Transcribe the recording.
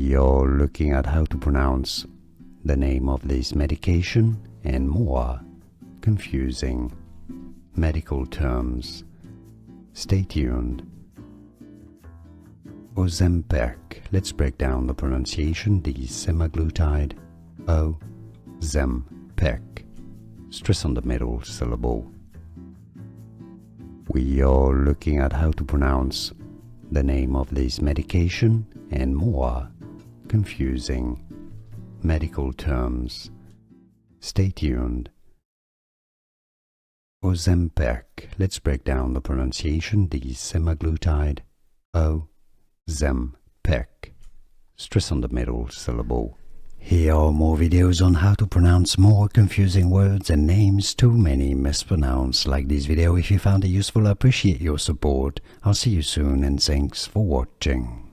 We are looking at how to pronounce the name of this medication and more confusing medical terms. Stay tuned. Ozempic. Let's break down the pronunciation. The Semaglutide. Ozempic. Stress on the middle syllable. We are looking at how to pronounce the name of this medication and more confusing medical terms. Stay tuned. Ozempic. Let's break down the pronunciation. The Semaglutide. Ozempic. Stress on the middle syllable. Here are more videos on how to pronounce more confusing words and names too many mispronounced. Like this video if you found it useful. I appreciate your support. I'll see you soon and thanks for watching.